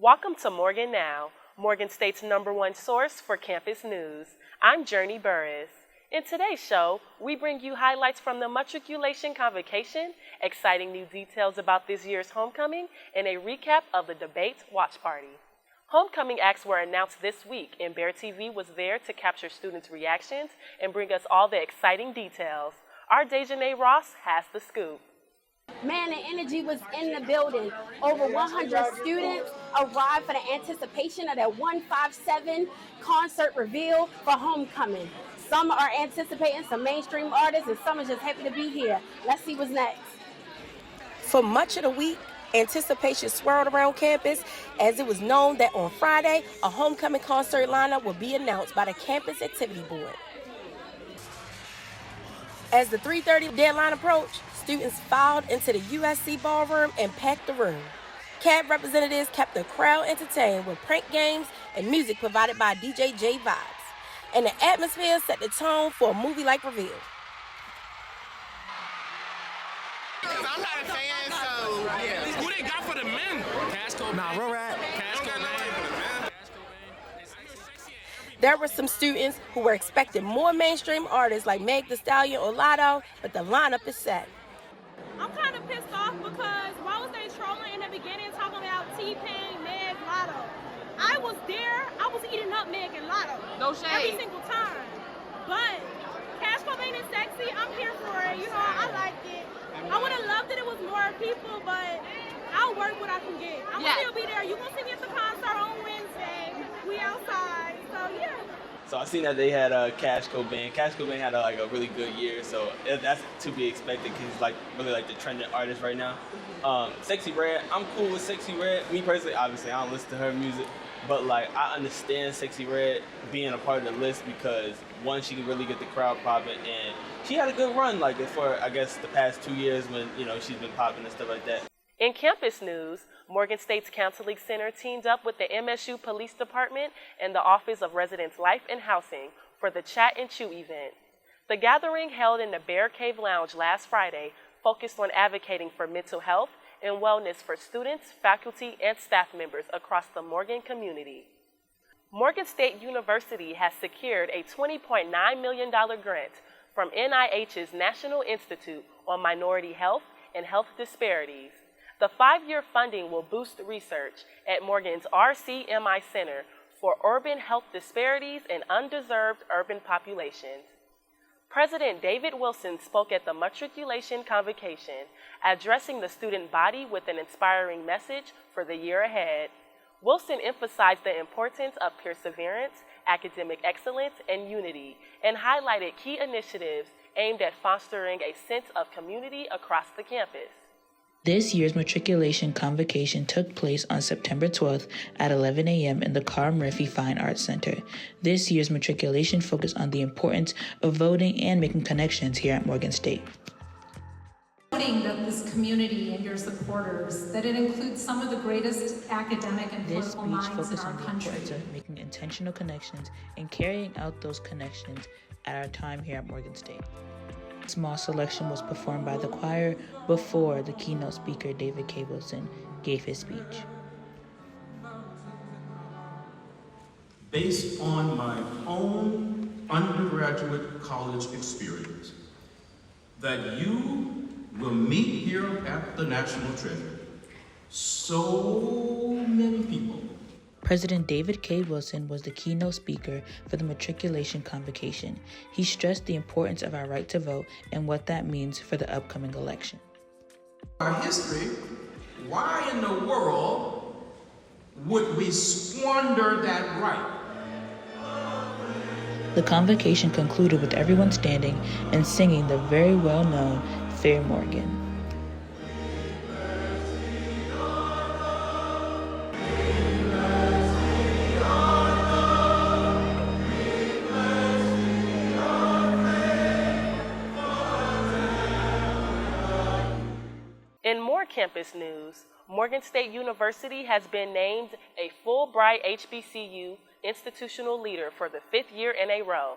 Welcome to Morgan Now, Morgan State's #1 source for campus news. I'm Burris. In today's show, we bring you highlights from the matriculation convocation, exciting new details about this year's homecoming, and a recap of the debate watch party. Homecoming acts were announced this week, and Bear TV was there to capture students' reactions and bring us all the exciting details. Our Dejanay Ross has the scoop. Man, the energy was in the building. Over 100 students arrived for the anticipation of that 157 concert reveal for homecoming. Some are anticipating some mainstream artists, and some are just happy to be here. Let's see what's next. For much of the week, anticipation swirled around campus as it was known that on Friday, a homecoming concert lineup will be announced by the Campus Activity Board. As the 3:30 deadline approached, students filed into the USC ballroom and packed the room. CAB representatives kept the crowd entertained with prank games and music provided by DJ J Vibes. And the atmosphere set the tone for a movie-like reveal. Because I'm not a fan, so yeah. Who they got for the men? Casco. Nah, we're right. There were some students who were expecting more mainstream artists like Meg Thee Stallion or Lotto, but the lineup is set. I'm kind of pissed off because why was they trolling in the beginning talking about T-Pain, Meg, Lotto? I was there, I was eating up Meg and Lotto. No shade. Every single time. But Cash Cobain is sexy, I'm here for it, you know, I like it. I would have loved that it was more people, but I'll work what I can get. I'm gonna still be there. You gonna see me at the concert on Wednesday. We outside, so yeah. So I seen that they had Cash Cobain. Cash Cobain had a really good year, so that's to be expected because he's really the trending artist right now. Sexy Red, I'm cool with Sexy Red. Me personally, obviously, I don't listen to her music, but I understand Sexy Red being a part of the list because one, she can really get the crowd popping, and she had a good run for I guess the past 2 years when she's been popping and stuff like that. In campus news, Morgan State's Counseling Center teamed up with the MSU Police Department and the Office of Residence Life and Housing for the Chat and Chew event. The gathering held in the Bear Cave Lounge last Friday focused on advocating for mental health and wellness for students, faculty, and staff members across the Morgan community. Morgan State University has secured a $20.9 million grant from NIH's National Institute on Minority Health and Health Disparities. The 5-year funding will boost research at Morgan's RCMI Center for Urban Health Disparities and Undeserved Urban Populations. President David Wilson spoke at the matriculation convocation, addressing the student body with an inspiring message for the year ahead. Wilson emphasized the importance of perseverance, academic excellence, and unity, and highlighted key initiatives aimed at fostering a sense of community across the campus. This year's matriculation convocation took place on September 12th at 11 a.m. in the Carl Murphy Fine Arts Center. This year's matriculation focused on the importance of voting and making connections here at Morgan State. Noting that this community and your supporters, that it includes some of the greatest academic and political minds in our country. This speech focused on the importance of making intentional connections and carrying out those connections at our time here at Morgan State. A small selection was performed by the choir before the keynote speaker, David K. Wilson, gave his speech. Based on my own undergraduate college experience, that you will meet here at the National Treasury. So many people. President David K. Wilson was the keynote speaker for the matriculation convocation. He stressed the importance of our right to vote and what that means for the upcoming election. Our history, why in the world would we squander that right? The convocation concluded with everyone standing and singing the very well-known Fair Morgan. In more campus news, Morgan State University has been named a Fulbright HBCU institutional leader for the 5th year in a row.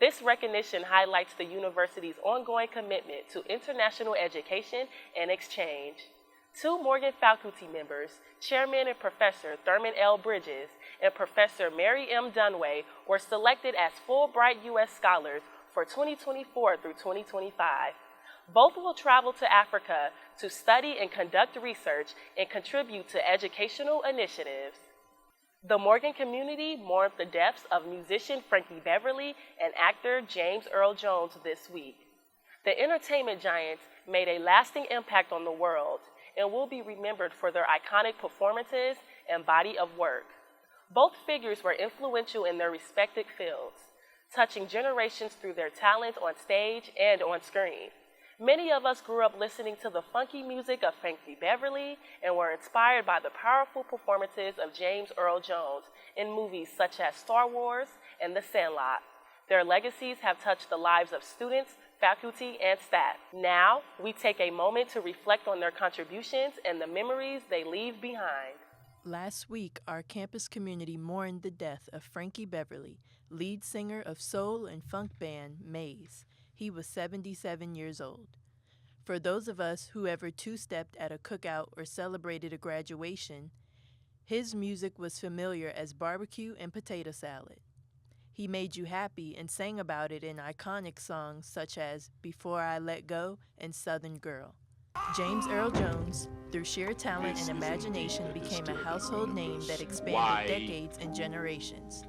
This recognition highlights the university's ongoing commitment to international education and exchange. 2 Morgan faculty members, Chairman and Professor Thurman L. Bridges and Professor Mary M. Dunway, were selected as Fulbright U.S. Scholars for 2024 through 2025. Both will travel to Africa to study and conduct research and contribute to educational initiatives. The Morgan community mourned the deaths of musician Frankie Beverly and actor James Earl Jones this week. The entertainment giants made a lasting impact on the world and will be remembered for their iconic performances and body of work. Both figures were influential in their respective fields, touching generations through their talent on stage and on screen. Many of us grew up listening to the funky music of Frankie Beverly and were inspired by the powerful performances of James Earl Jones in movies such as Star Wars and The Sandlot. Their legacies have touched the lives of students, faculty, and staff. Now, we take a moment to reflect on their contributions and the memories they leave behind. Last week, our campus community mourned the death of Frankie Beverly, lead singer of soul and funk band Maze. He was 77 years old. For those of us who ever two-stepped at a cookout or celebrated a graduation, his music was familiar as barbecue and potato salad. He made you happy and sang about it in iconic songs such as Before I Let Go and Southern Girl. James Earl Jones, through sheer talent and imagination, became a household name that expanded decades and generations.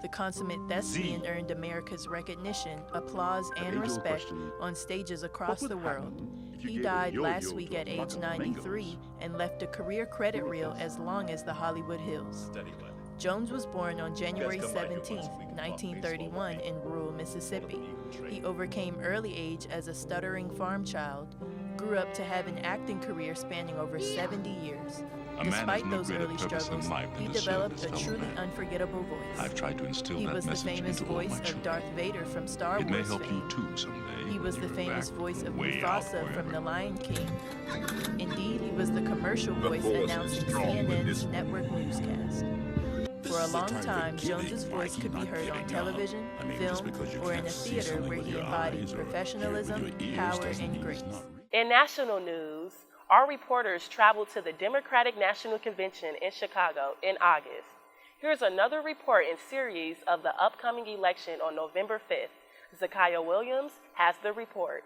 The consummate thespian earned America's recognition, applause, and respect on stages across the world. He died last week at age 93 and left a career credit reel as long as the Hollywood Hills. Jones was born on January 17, 1931 in rural Mississippi. He overcame early age as a stuttering farm child, grew up to have an acting career spanning over 70 years. Despite those early struggles, he developed a truly unforgettable voice. I've tried to instill He that was the message famous into all voice my of Darth children. Vader from Star It may Wars help you fame. too someday. He was when the you're famous back voice of way out Mufasa from wherever. The Lion King. Indeed, he was the commercial voice announcing CNN's network newscast. For a long time, Jones's voice could be heard on television, film, or in a theater where he embodied professionalism, power, and grace. In national news, our reporters traveled to the Democratic National Convention in Chicago in August. Here's another report in series of the upcoming election on November 5th. Zaykia Williams has the report.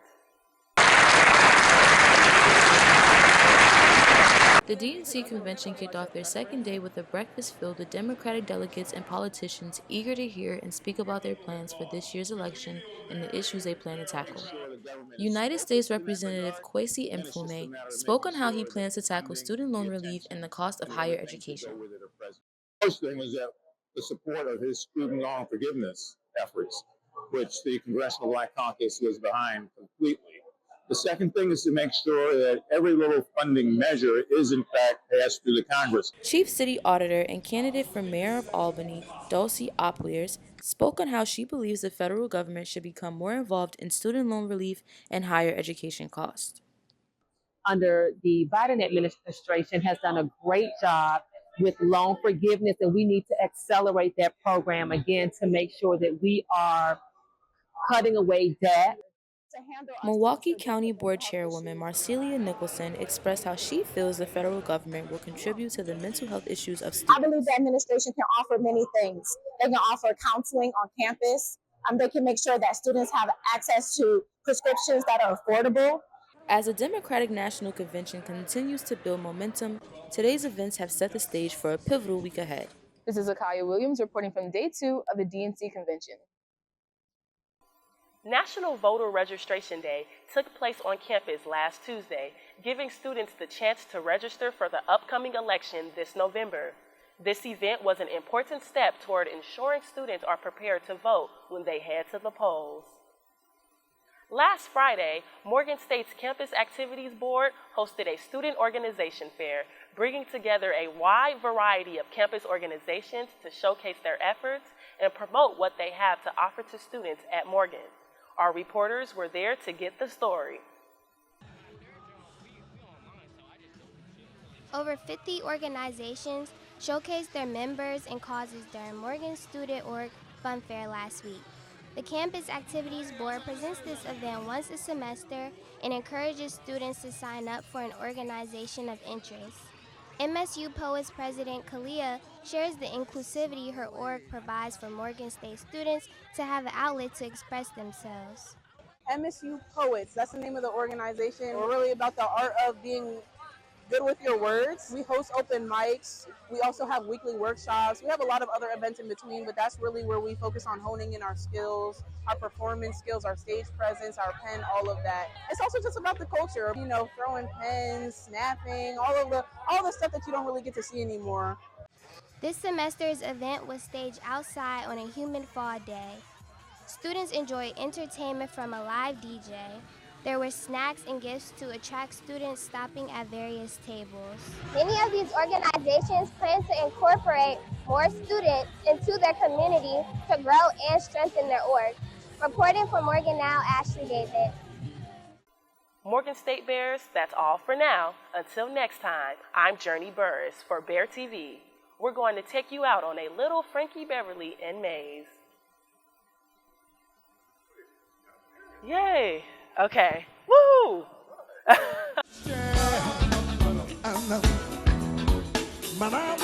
The DNC convention kicked off their second day with a breakfast filled with Democratic delegates and politicians eager to hear and speak about their plans for this year's election and the issues they plan to tackle. United States Representative Kwesi Mfume spoke on how he plans to tackle student loan relief and the cost of higher education. First thing is that the support of his student loan forgiveness efforts, which the Congressional Black Caucus was behind completely. The second thing is to make sure that every little funding measure is in fact passed through the Congress. Chief City Auditor and candidate for Mayor of Albany, Dulcie Opliers, spoke on how she believes the federal government should become more involved in student loan relief and higher education costs. Under the Biden administration has done a great job with loan forgiveness, and we need to accelerate that program again to make sure that we are cutting away debt. Milwaukee County Board Chairwoman Marcelia Nicholson expressed how she feels the federal government will contribute to the mental health issues of students. I believe the administration can offer many things. They can offer counseling on campus. They can make sure that students have access to prescriptions that are affordable. As the Democratic National Convention continues to build momentum, today's events have set the stage for a pivotal week ahead. This is Zaykia Williams reporting from Day 2 of the DNC Convention. National Voter Registration Day took place on campus last Tuesday, giving students the chance to register for the upcoming election this November. This event was an important step toward ensuring students are prepared to vote when they head to the polls. Last Friday, Morgan State's Campus Activities Board hosted a student organization fair, bringing together a wide variety of campus organizations to showcase their efforts and promote what they have to offer to students at Morgan. Our reporters were there to get the story. Over 50 organizations showcased their members and causes during Morgan Student Org Fun Fair last week. The Campus Activities Board presents this event once a semester and encourages students to sign up for an organization of interest. MSU Poets President Kalia shares the inclusivity her org provides for Morgan State students to have an outlet to express themselves. MSU Poets, that's the name of the organization. We're really about the art of being good with your words. We host open mics. We also have weekly workshops. We have a lot of other events in between, but that's really where we focus on honing in our skills, our performance skills, our stage presence, our pen, all of that. It's also just about the culture, you know, throwing pens, snapping, all the stuff that you don't really get to see anymore. This semester's event was staged outside on a humid fall day. Students enjoyed entertainment from a live DJ. There were snacks and gifts to attract students stopping at various tables. Many of these organizations plan to incorporate more students into their community to grow and strengthen their org. Reporting for Morgan Now, Ashley David. Morgan State Bears, that's all for now. Until next time, I'm Journey Burris for Bear TV. We're going to take you out on a little Frankie Beverly and Maze. Yay! Okay. Woo! Yeah, I know. But I